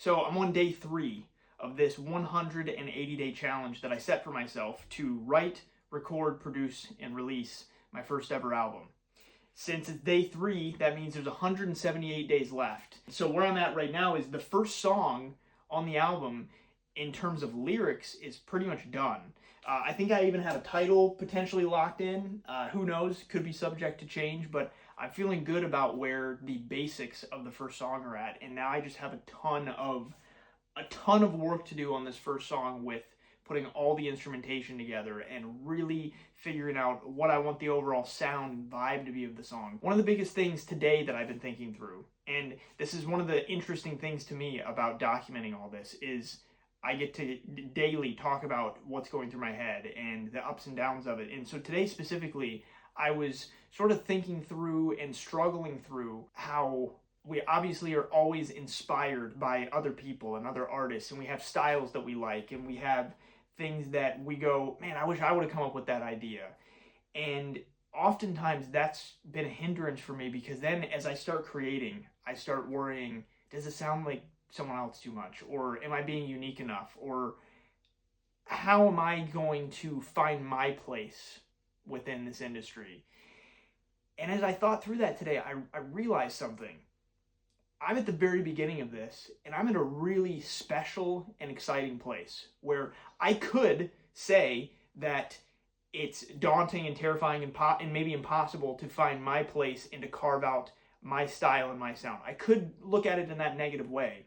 So I'm on day 3 of this 180-day challenge that I set for myself to write, record, produce, and release my first ever album. Since it's day 3, that means there's 178 days left. So where I'm at right now is the first song on the album in terms of lyrics is pretty much done. I think I even have a title potentially locked in. Who knows? Could be subject to change, but I'm feeling good about where the basics of the first song are at. And now I just have a ton of work to do on this first song with putting all the instrumentation together and really figuring out what I want the overall sound and vibe to be of the song. One of the biggest things today that I've been thinking through, and this is one of the interesting things to me about documenting all this, is I get to daily talk about what's going through my head and the ups and downs of it. And so today specifically, I was sort of thinking through and struggling through how we obviously are always inspired by other people and other artists, and we have styles that we like, and we have things that we go, man, I wish I would have come up with that idea. And oftentimes that's been a hindrance for me, because then as I start creating, I start worrying, does it sound like someone else too much? Or am I being unique enough? Or how am I going to find my place within this industry? And as I thought through that today, I realized something. I'm at the very beginning of this, and I'm in a really special and exciting place where I could say that it's daunting and terrifying and maybe impossible to find my place and to carve out my style and my sound. I could look at it in that negative way.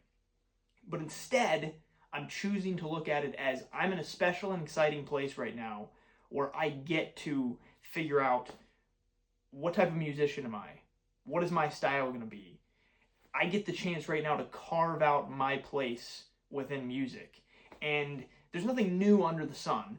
But instead, I'm choosing to look at it as I'm in a special and exciting place right now where I get to figure out, what type of musician am I? What is my style going to be? I get the chance right now to carve out my place within music. And there's nothing new under the sun.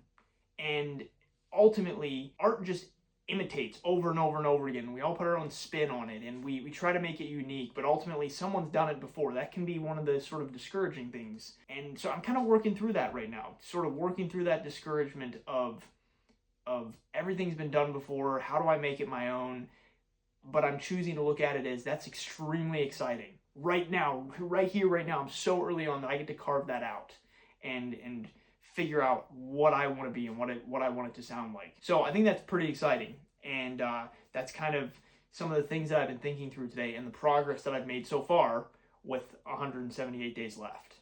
And ultimately, art just imitates over and over and over again. We all put our own spin on it, and we try to make it unique, but ultimately someone's done it before. That can be one of the sort of discouraging things. And so I'm kind of working through that right now, sort of working through that discouragement of everything's been done before. How do I make it my own? But I'm choosing to look at it as that's extremely exciting. Right now, right here, right now, I'm so early on that I get to carve that out and figure out what I want to be and what I want it to sound like. So I think that's pretty exciting. And that's kind of some of the things that I've been thinking through today and the progress that I've made so far with 178 days left.